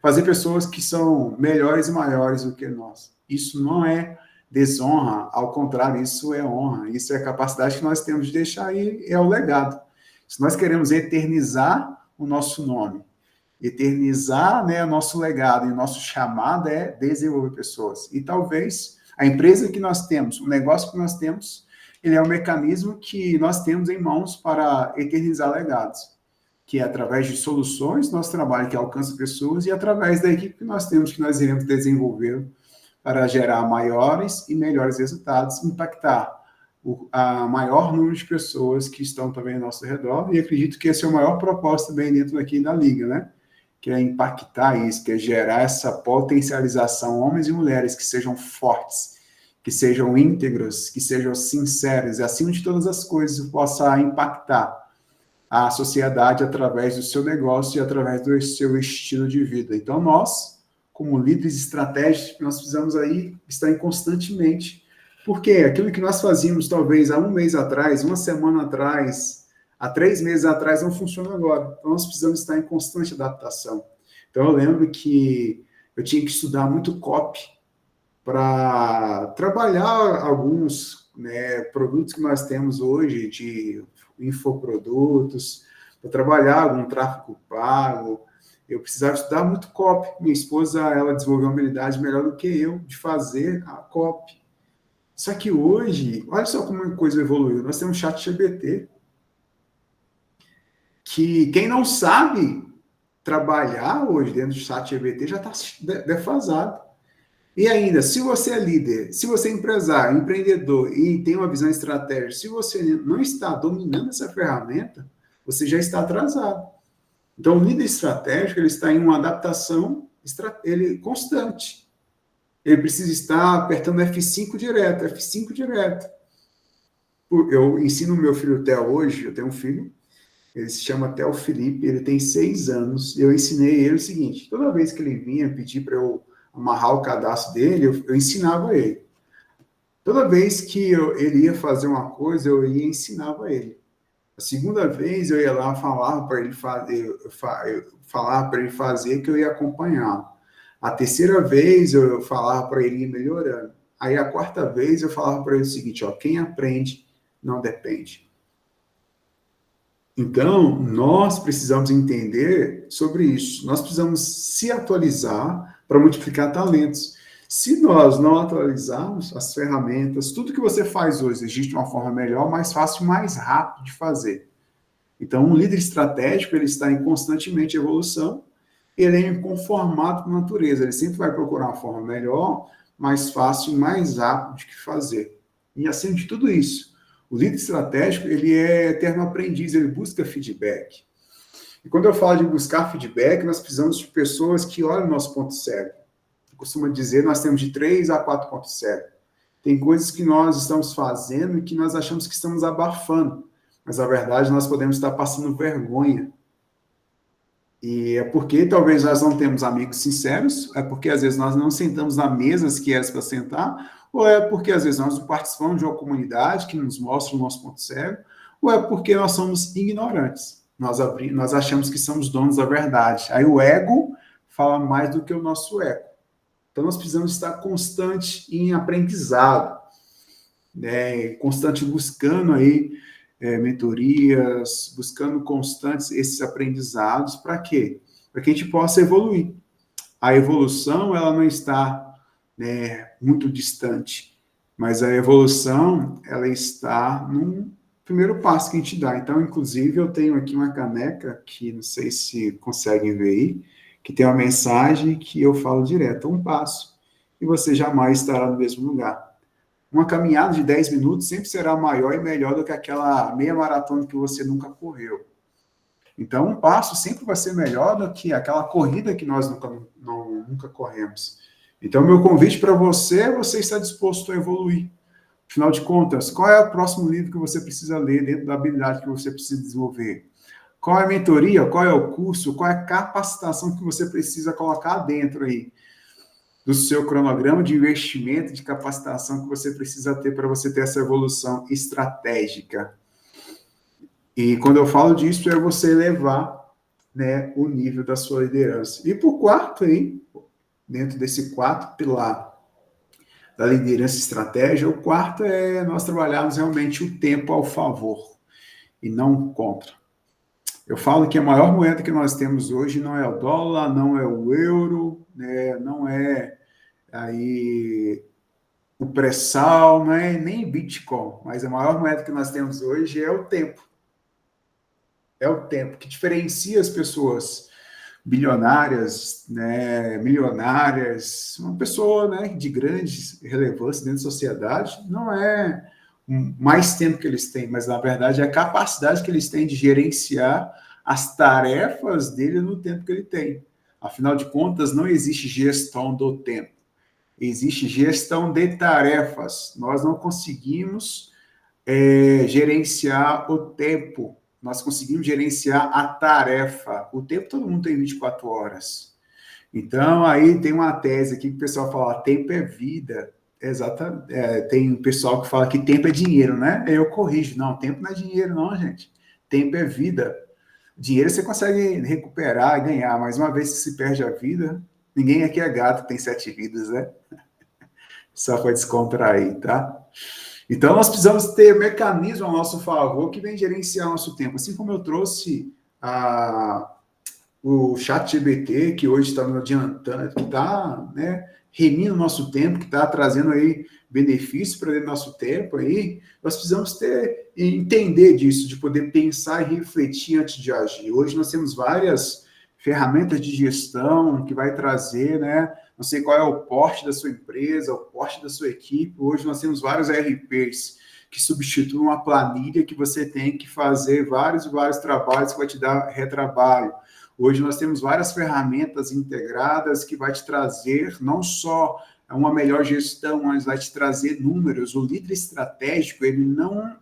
fazer pessoas que são melhores e maiores do que nós. Isso não é desonra, ao contrário, isso é honra, isso é a capacidade que nós temos de deixar e é o legado. Se nós queremos eternizar o nosso nome, eternizar, né, o nosso legado e o nosso chamado é desenvolver pessoas. E talvez a empresa que nós temos, o negócio que nós temos, ele é um mecanismo que nós temos em mãos para eternizar legados, que é através de soluções, nosso trabalho que alcança pessoas, e através da equipe que nós temos, que nós iremos desenvolver para gerar maiores e melhores resultados, impactar a maior número de pessoas que estão também ao nosso redor, e acredito que esse é o maior propósito também dentro aqui da Liga, né? Que é impactar isso, que é gerar essa potencialização, homens e mulheres que sejam fortes, que sejam íntegros, que sejam sinceros, e acima de todas as coisas, possa impactar a sociedade através do seu negócio e através do seu estilo de vida. Então, nós, como líderes estratégicos, nós precisamos aí estar constantemente, porque aquilo que nós fazíamos talvez há um mês atrás, uma semana atrás, há 3 meses atrás, não funciona agora. Então, nós precisamos estar em constante adaptação. Então, eu lembro que eu tinha que estudar muito copy para trabalhar alguns, né, produtos que nós temos hoje, de infoprodutos, para trabalhar algum tráfego pago. Eu precisava estudar muito copy. Minha esposa, ela desenvolveu uma habilidade melhor do que eu de fazer a copy. Só que hoje, olha só como uma coisa evoluiu. Nós temos ChatGPT, que quem não sabe trabalhar hoje dentro do ChatGPT já está defasado. E ainda, se você é líder, se você é empresário, empreendedor e tem uma visão estratégica, se você não está dominando essa ferramenta, você já está atrasado. Então, o líder estratégico, ele está em uma adaptação constante. Ele precisa estar apertando F5 direto, F5 direto. Eu ensino o meu filho Theo hoje, eu tenho um filho, ele se chama Theo Felipe, ele tem 6 anos, eu ensinei ele o seguinte, toda vez que ele vinha pedir para eu amarrar o cadastro dele, eu ensinava ele. Toda vez que ele ia fazer uma coisa, eu ia ensinava ele. A segunda vez eu ia lá falar para ele fazer, que eu ia acompanhar. A terceira vez eu falava para ele ir melhorando. Aí a quarta vez eu falava para ele o seguinte, ó, quem aprende não depende. Então, nós precisamos entender sobre isso. Nós precisamos se atualizar para multiplicar talentos. Se nós não atualizarmos as ferramentas, tudo que você faz hoje existe de uma forma melhor, mais fácil, mais rápido de fazer. Então, um líder estratégico, ele está em constantemente evolução, ele é inconformado com a natureza, ele sempre vai procurar uma forma melhor, mais fácil, mais rápido de que fazer. E acima de tudo isso, o líder estratégico, ele é eterno aprendiz, ele busca feedback. E quando eu falo de buscar feedback, nós precisamos de pessoas que olhem o nosso ponto cego. Eu costumo dizer, nós temos de 3 a 4 pontos cegos. Tem coisas que nós estamos fazendo e que nós achamos que estamos abafando, mas, na verdade, nós podemos estar passando vergonha. E é porque talvez nós não temos amigos sinceros, é porque às vezes nós não sentamos na mesa que era para sentar, ou é porque às vezes nós não participamos de uma comunidade que nos mostra o nosso ponto cego, ou é porque nós somos ignorantes. Nós achamos que somos donos da verdade. Aí o ego fala mais do que o nosso ego. Então nós precisamos estar constante em aprendizado, né? Constante buscando aí mentorias, buscando constantes esses aprendizados, para quê? Para que a gente possa evoluir. A evolução, ela não está, né, muito distante, mas a evolução, ela está num primeiro passo que a gente dá. Então, inclusive, eu tenho aqui uma caneca, que não sei se conseguem ver aí, que tem uma mensagem que eu falo direto, um passo, e você jamais estará no mesmo lugar. Uma caminhada de 10 minutos sempre será maior e melhor do que aquela meia maratona que você nunca correu. Então, um passo sempre vai ser melhor do que aquela corrida que nós nunca corremos. Então, meu convite para você é você estar disposto a evoluir. Afinal de contas, qual é o próximo livro que você precisa ler dentro da habilidade que você precisa desenvolver? Qual é a mentoria? Qual é o curso? Qual é a capacitação que você precisa colocar dentro aí do seu cronograma de investimento, de capacitação que você precisa ter para você ter essa evolução estratégica. E quando eu falo disso, é você elevar, né, o nível da sua liderança. E por quarto, aí, dentro desse 4 pilar da liderança estratégica, o quarto é nós trabalharmos realmente o tempo ao favor e não contra. Eu falo que a maior moeda que nós temos hoje não é o dólar, não é o euro, né, não é aí o pré-sal, não é nem Bitcoin, mas a maior moeda que nós temos hoje é o tempo. É o tempo que diferencia as pessoas bilionárias, né, milionárias, uma pessoa, né, de grande relevância dentro da sociedade, não é mais tempo que eles têm, mas na verdade é a capacidade que eles têm de gerenciar as tarefas dele no tempo que ele tem. Afinal de contas, não existe gestão do tempo, existe gestão de tarefas. Nós não conseguimos gerenciar o tempo, nós conseguimos gerenciar a tarefa. O tempo todo mundo tem 24 horas. Então, aí tem uma tese aqui que o pessoal fala, tempo é vida. Exata, tem pessoal que fala que tempo é dinheiro, né? Eu corrijo, não, tempo não é dinheiro, não, gente. Tempo é vida. Dinheiro você consegue recuperar e ganhar, mas uma vez que se perde a vida, ninguém aqui é gato, tem 7 vidas, né? Só para descontrair, tá? Então, nós precisamos ter mecanismo a nosso favor que vem gerenciar nosso tempo. Assim como eu trouxe o ChatGPT, que hoje está nos adiantando, que está, né, remindo o nosso tempo, que está trazendo aí benefícios para o nosso tempo aí, nós precisamos entender disso, de poder pensar e refletir antes de agir. Hoje nós temos várias ferramentas de gestão que vai trazer, né? Não sei qual é o porte da sua empresa, o porte da sua equipe. Hoje nós temos vários ERPs que substituem uma planilha que você tem que fazer vários e vários trabalhos que vai te dar retrabalho. Hoje nós temos várias ferramentas integradas que vai te trazer não só uma melhor gestão, mas vai te trazer números. O líder estratégico, ele não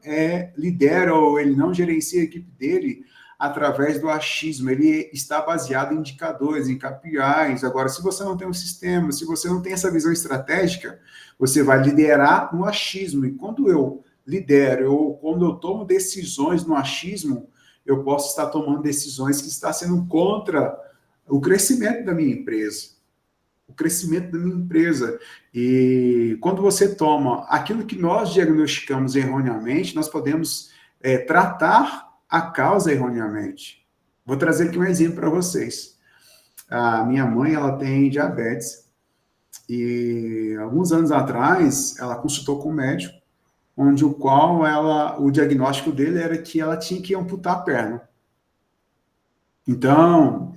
lidera ou ele não gerencia a equipe dele através do achismo, ele está baseado em indicadores, em KPIs. Agora, se você não tem um sistema, se você não tem essa visão estratégica, você vai liderar no achismo. E quando eu lidero, ou quando eu tomo decisões no achismo, eu posso estar tomando decisões que estão sendo contra o crescimento da minha empresa. O crescimento da minha empresa. E quando você toma aquilo que nós diagnosticamos erroneamente, nós podemos tratar a causa erroneamente. Vou trazer aqui um exemplo para vocês. A minha mãe, ela tem diabetes. E alguns anos atrás, ela consultou com um médico, onde o diagnóstico dele era que ela tinha que amputar a perna. Então,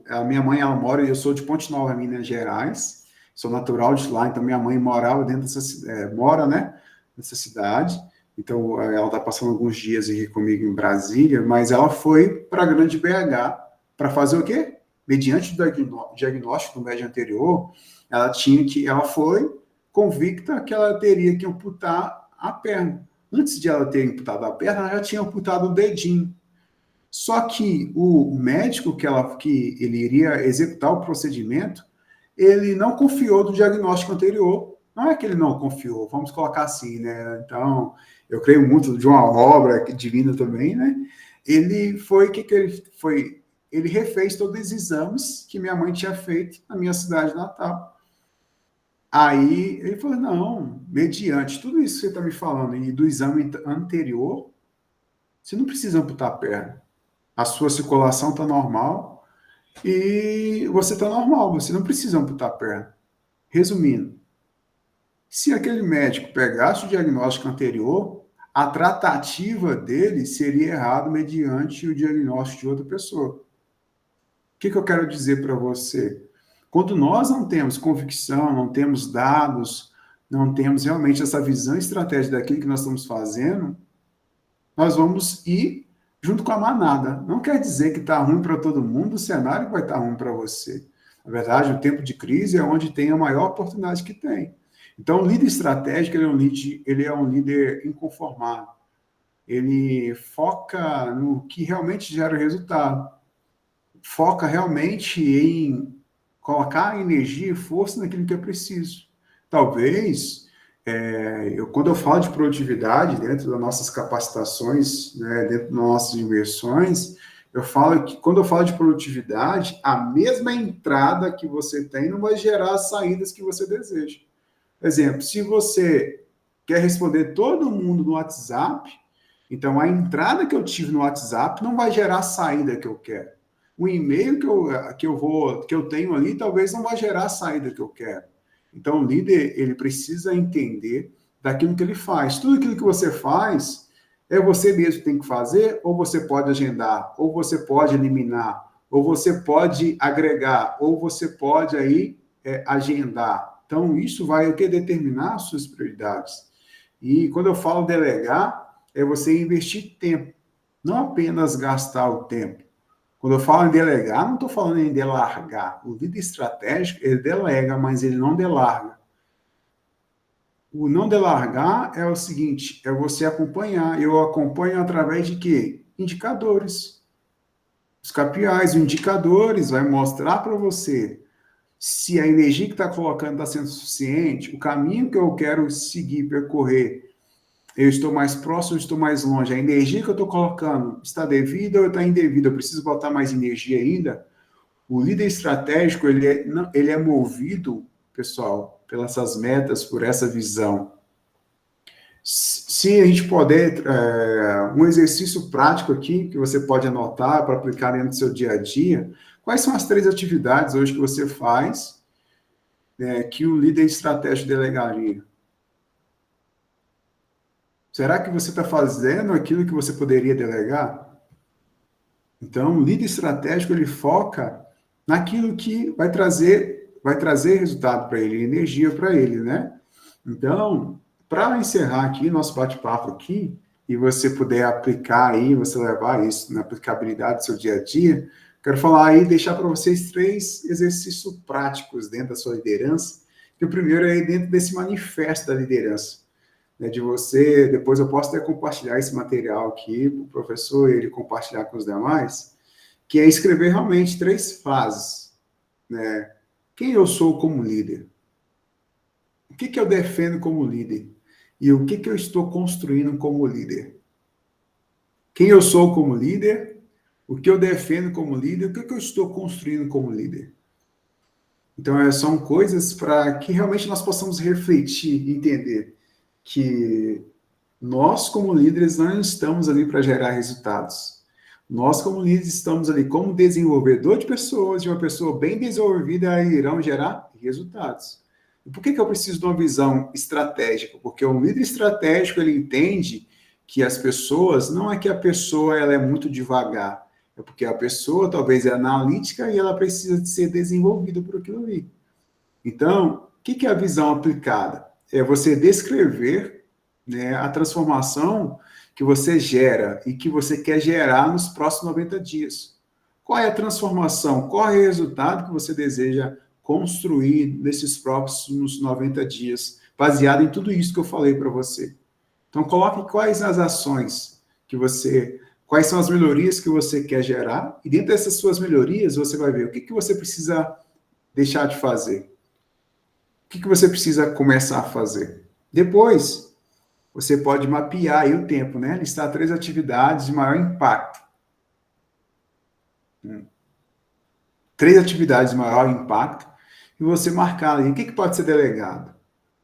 a minha mãe, eu sou de Ponte Nova, Minas Gerais, sou natural de lá, então minha mãe morava mora, né, nessa cidade, então ela está passando alguns dias aqui comigo em Brasília, mas ela foi para a Grande BH para fazer o quê? Mediante o diagnóstico do médico anterior, ela foi convicta que ela teria que amputar a perna. Antes de ela ter amputado a perna, ela já tinha amputado o dedinho. Só que o médico que ele iria executar o procedimento, ele não confiou do diagnóstico anterior. Não é que ele não confiou, vamos colocar assim, né? Então, eu creio muito de uma obra divina também, né? Ele foi, ele refez todos os exames que minha mãe tinha feito na minha cidade natal. Aí ele falou, não, mediante tudo isso que você está me falando e do exame anterior, você não precisa amputar a perna. A sua circulação está normal e você está normal, você não precisa amputar a perna. Resumindo, se aquele médico pegasse o diagnóstico anterior, a tratativa dele seria errada mediante o diagnóstico de outra pessoa. O que eu quero dizer para você? Quando nós não temos convicção, não temos dados, não temos realmente essa visão estratégica daquilo que nós estamos fazendo, nós vamos ir junto com a manada. Não quer dizer que está ruim para todo mundo, o cenário vai estar ruim para você. Na verdade, o tempo de crise é onde tem a maior oportunidade que tem. Então, o líder estratégico, ele é um líder inconformado. Ele foca no que realmente gera resultado. Foca realmente em colocar energia e força naquilo que é preciso. Talvez quando eu falo de produtividade dentro das nossas capacitações, né, dentro das nossas inversões, eu falo que quando eu falo de produtividade, a mesma entrada que você tem não vai gerar as saídas que você deseja. Exemplo, se você quer responder todo mundo no WhatsApp, Então, a entrada que eu tive no WhatsApp não vai gerar a saída que eu quero. O e-mail que eu tenho ali talvez não vai gerar a saída que eu quero. Então, o líder, ele precisa entender daquilo que ele faz. Tudo aquilo que você faz é você mesmo que tem que fazer, ou você pode agendar, ou você pode eliminar, ou você pode agregar, ou você pode aí agendar. Então, isso vai o que determinar as suas prioridades. E quando eu falo delegar, é você investir tempo, não apenas gastar o tempo. Quando eu falo em delegar, não estou falando em delargar. O líder estratégico, ele delega, mas ele não delarga. O não delargar é o seguinte, é você acompanhar. Eu acompanho através de quê? Indicadores. Os KPIs, os indicadores, vai mostrar para você se a energia que está colocando está sendo suficiente, o caminho que eu quero seguir, percorrer, eu estou mais próximo, eu estou mais longe. A energia que eu estou colocando está devida ou está indevida? Eu preciso botar mais energia ainda? O líder estratégico, ele é movido, pessoal, pelas essas metas, por essa visão. Se a gente puder, um exercício prático aqui, que você pode anotar para aplicar dentro do seu dia a dia, quais são as 3 atividades hoje que você faz, que o líder estratégico delegaria? Será que você está fazendo aquilo que você poderia delegar? Então, o líder estratégico, ele foca naquilo que vai trazer resultado para ele, energia para ele, né? Então, para encerrar aqui nosso bate-papo aqui, e você puder aplicar aí, você levar isso na aplicabilidade do seu dia a dia, quero falar aí, deixar para vocês 3 exercícios práticos dentro da sua liderança. E o primeiro é dentro desse manifesto da liderança. De você, depois eu posso até compartilhar esse material aqui para o professor e ele compartilhar com os demais, que é escrever realmente 3 frases, né? Quem eu sou como líder? O que eu defendo como líder? E o que eu estou construindo como líder? Quem eu sou como líder? O que eu defendo como líder? O que eu estou construindo como líder? Então, são coisas para que realmente nós possamos refletir e entender que nós, como líderes, não estamos ali para gerar resultados. Nós, como líderes, estamos ali como desenvolvedor de pessoas, e uma pessoa bem desenvolvida irão gerar resultados. E por que eu preciso de uma visão estratégica? Porque um líder estratégico, ele entende que as pessoas, não é que a pessoa ela é muito devagar, é porque a pessoa talvez é analítica e ela precisa de ser desenvolvida por aquilo ali. Então, o que é a visão aplicada? É você descrever, né, a transformação que você gera e que você quer gerar nos próximos 90 dias. Qual é a transformação? Qual é o resultado que você deseja construir nesses próximos 90 dias, baseado em tudo isso que eu falei para você? Então, coloque quais as ações que você, quais são as melhorias que você quer gerar, e dentro dessas suas melhorias, você vai ver o que você precisa deixar de fazer. O que você precisa começar a fazer? Depois, você pode mapear aí o tempo, né? Listar 3 atividades de maior impacto. 3 atividades de maior impacto, e você marcar ali o que pode ser delegado.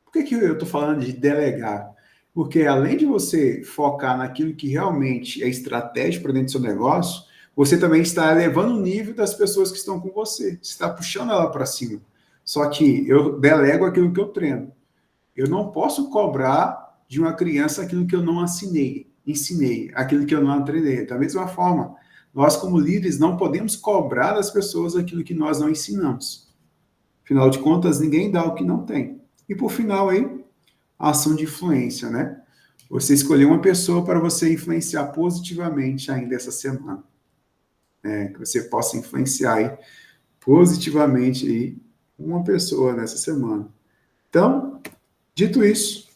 Por que eu estou falando de delegar? Porque além de você focar naquilo que realmente é estratégico para dentro do seu negócio, você também está elevando o nível das pessoas que estão com você. Você está puxando ela para cima. Só que eu delego aquilo que eu treino. Eu não posso cobrar de uma criança aquilo que eu não ensinei, aquilo que eu não treinei. Da mesma forma, nós como líderes não podemos cobrar das pessoas aquilo que nós não ensinamos. Afinal de contas, ninguém dá o que não tem. E por final aí, a ação de influência, né? Você escolher uma pessoa para você influenciar positivamente ainda essa semana. Que você possa influenciar aí positivamente aí uma pessoa nessa semana. Então, dito isso,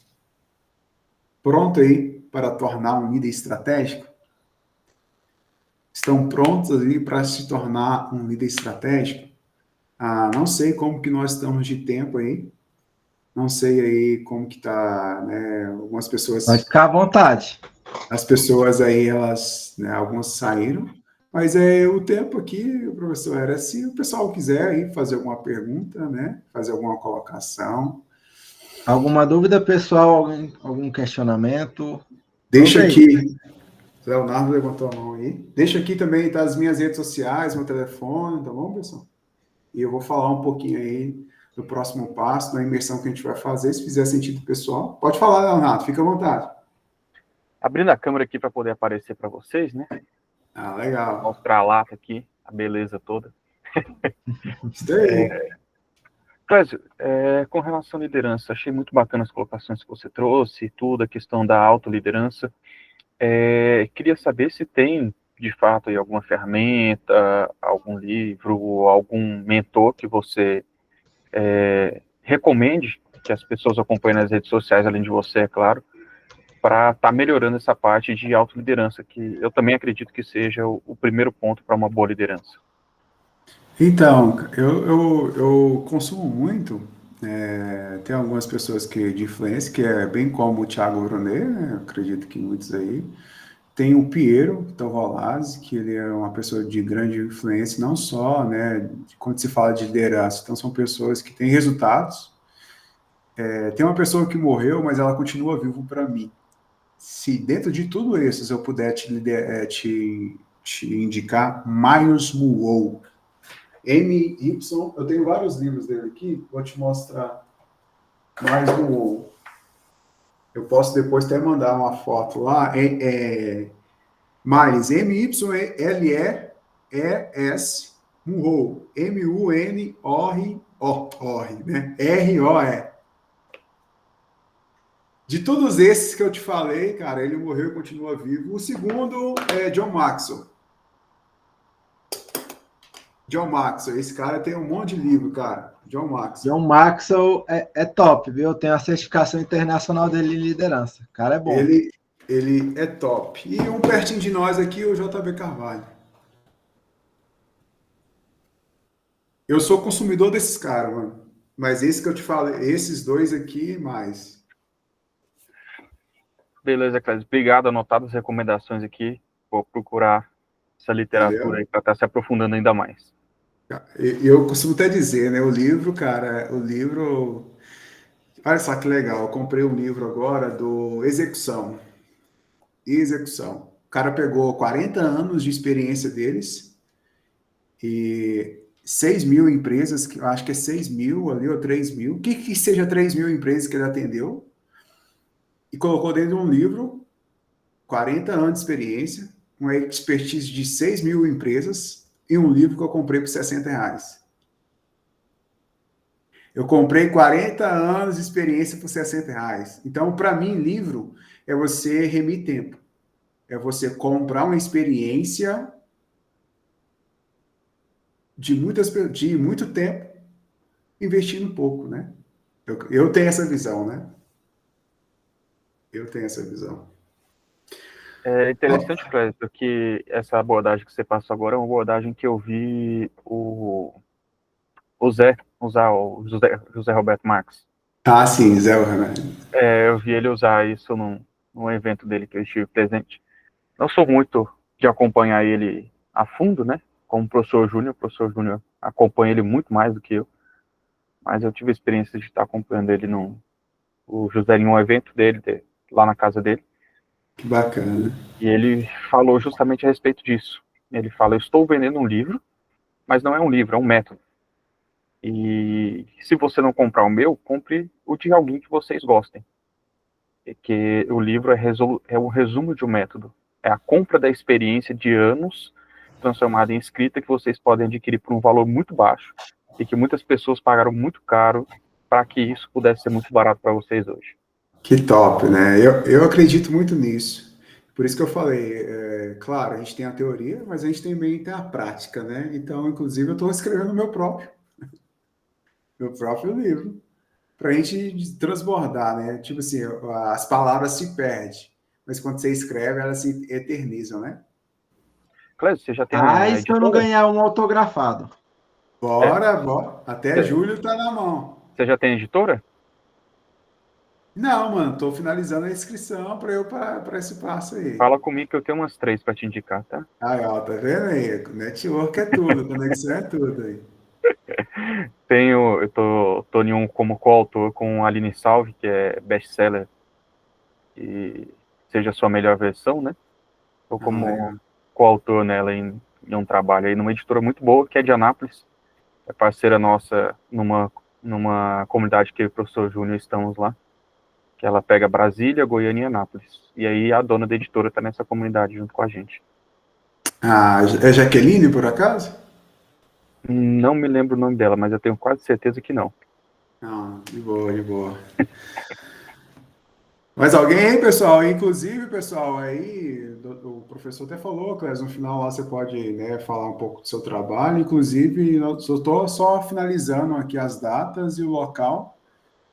pronto aí para tornar um líder estratégico? Estão prontos ali para se tornar um líder estratégico? Não sei como que nós estamos de tempo aí. Não sei aí como que tá, né? Algumas pessoas... Pode ficar à vontade. As pessoas aí, elas, né, algumas saíram, mas o tempo aqui, professor, era se o pessoal quiser aí fazer alguma pergunta, né? Fazer alguma colocação. Alguma dúvida, pessoal? Algum questionamento? Deixa aqui, Leonardo levantou a mão aí. Deixa aqui também tá, as minhas redes sociais, meu telefone, tá bom, pessoal? E eu vou falar um pouquinho aí do próximo passo, da imersão que a gente vai fazer, se fizer sentido pessoal. Pode falar, Leonardo, fica à vontade. Abrindo a câmera aqui para poder aparecer para vocês, né? Ah, legal. Mostrar a lata aqui, a beleza toda. Isso aí. Clésio, com relação à liderança, achei muito bacana as colocações que você trouxe, tudo, a questão da autoliderança. Queria saber se tem, de fato, aí, alguma ferramenta, algum livro, algum mentor que você recomende que as pessoas acompanhem nas redes sociais, além de você, é claro, para estar melhorando essa parte de autoliderança, que eu também acredito que seja o primeiro ponto para uma boa liderança. Então, eu consumo muito, tem algumas pessoas de influência, que é bem como o Thiago Brunet, né? Eu acredito que muitos aí. Tem o Piero Tovolazzi, que ele é uma pessoa de grande influência, não só, né, quando se fala de liderança, então são pessoas que têm resultados. Tem uma pessoa que morreu, mas ela continua viva para mim. Se dentro de tudo isso eu puder te indicar, Myers Munroe. MY, eu tenho vários livros dele aqui, vou te mostrar mais um. Eu posso depois até mandar uma foto lá. Miles, M-Y-L-E-E-S, Munroe, M-U-N-O-R-O, né? R-O-E. De todos esses que eu te falei, cara, ele morreu e continua vivo. O segundo é John Maxwell. John Maxwell, esse cara tem um monte de livro, cara. John Maxwell. John Maxwell é top, viu? Eu tenho a certificação internacional dele em liderança. O cara é bom. Ele é top. E um pertinho de nós aqui, o JB Carvalho. Eu sou consumidor desses caras, mano. Mas esse que eu te falei, esses dois aqui, mais. Beleza, Clésio. Obrigado, anotado as recomendações aqui. Vou procurar essa literatura aí para estar se aprofundando ainda mais. Eu costumo até dizer, né? O livro, cara, o livro. Olha só que legal. Eu comprei um livro agora do Execução. Execução. O cara pegou 40 anos de experiência deles e 6 mil empresas, eu acho que é 6 mil ali, ou 3 mil, que seja 3 mil empresas que ele atendeu, e colocou dentro de um livro, 40 anos de experiência, uma expertise de 6 mil empresas, e um livro que eu comprei por R$60. Eu comprei 40 anos de experiência por R$60. Então, para mim, livro é você remir tempo. É você comprar uma experiência de muito tempo, investindo pouco, né? Eu tenho essa visão, né? Eu tenho essa visão. É interessante, Clésio, que essa abordagem que você passou agora é uma abordagem que eu vi o Zé usar, o José Roberto Marques. Ah, sim, Zé. Eu vi ele usar isso num evento dele que eu estive presente. Não sou muito de acompanhar ele a fundo, né? Como o professor Júnior acompanha ele muito mais do que eu, mas eu tive a experiência de estar acompanhando ele o José em um evento dele, lá na casa dele. Que bacana. E ele falou justamente a respeito disso. Ele fala, eu estou vendendo um livro, mas não é um livro, é um método. E se você não comprar o meu, compre o de alguém que vocês gostem. Que o livro é um resumo de um método. É a compra da experiência de anos transformada em escrita que vocês podem adquirir por um valor muito baixo e que muitas pessoas pagaram muito caro para que isso pudesse ser muito barato para vocês hoje. Que top, né? Eu acredito muito nisso. Por isso que eu falei, claro, a gente tem a teoria, mas a gente também tem a prática, né? Então, inclusive, eu estou escrevendo meu próprio livro, para a gente transbordar, né? Tipo assim, as palavras se perdem, mas quando você escreve, elas se eternizam, né? Clésio, você já tem uma se eu não editora? ganhar um autografado. Bora. Até julho tá na mão. Você já tem editora? Não, mano, tô finalizando a inscrição para esse passo aí. Fala comigo que eu tenho umas 3 para te indicar, tá? Aí, ó, tá vendo aí? Network é tudo, conexão é tudo aí. Eu tô em um como coautor com a Aline Salve, que é best-seller. E seja a sua melhor versão, né? Estou como coautor nela em um trabalho aí numa editora muito boa, que é de Anápolis. É parceira nossa numa comunidade que eu e o professor Júnior estamos lá, que ela pega Brasília, Goiânia e Anápolis. E aí a dona da editora está nessa comunidade junto com a gente. Ah, é Jaqueline, por acaso? Não me lembro o nome dela, mas eu tenho quase certeza que não. Não, de boa, de boa. Mas alguém aí, pessoal, inclusive, pessoal, aí, o professor até falou, Clésio, no final lá você pode, né, falar um pouco do seu trabalho, inclusive, eu estou só finalizando aqui as datas e o local,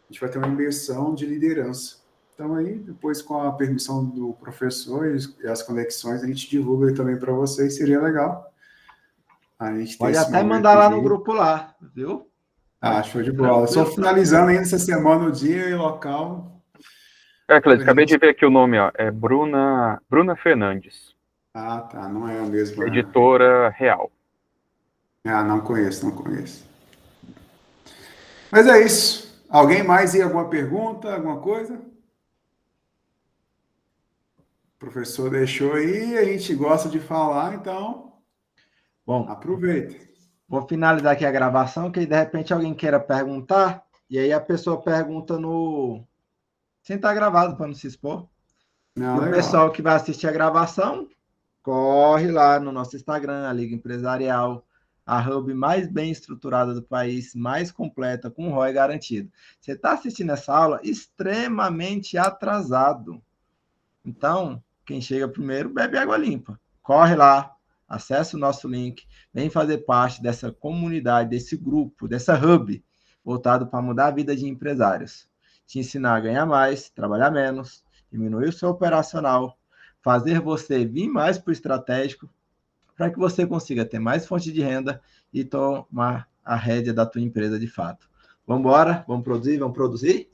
a gente vai ter uma imersão de liderança. Então aí, depois com a permissão do professor e as conexões, a gente divulga aí também para vocês, seria legal. A gente Pode até mandar lá no grupo lá, viu? Show de bola. Só finalizando ainda essa semana o dia e o local. Cleiton, acabei de ver aqui o nome, ó. É Bruna Fernandes. Ah, tá. Não é a mesma. Editora Real. Ah, não conheço. Mas é isso. Alguém mais aí, alguma pergunta, alguma coisa? O professor deixou aí, a gente gosta de falar, então. Bom, aproveita. Vou finalizar aqui a gravação, que de repente alguém queira perguntar, e aí a pessoa pergunta no. Sem estar gravado, para não se expor. Não, e legal. O pessoal que vai assistir a gravação, corre lá no nosso Instagram, a Liga Empresarial, a hub mais bem estruturada do país, mais completa, com ROI garantido. Você está assistindo essa aula extremamente atrasado. Então, quem chega primeiro, bebe água limpa. Corre lá, acesse o nosso link, vem fazer parte dessa comunidade, desse grupo, dessa hub, voltado para mudar a vida de empresários. Te ensinar a ganhar mais, trabalhar menos, diminuir o seu operacional, fazer você vir mais para o estratégico, para que você consiga ter mais fonte de renda e tomar a rédea da tua empresa de fato. Vamos embora? Vamos produzir?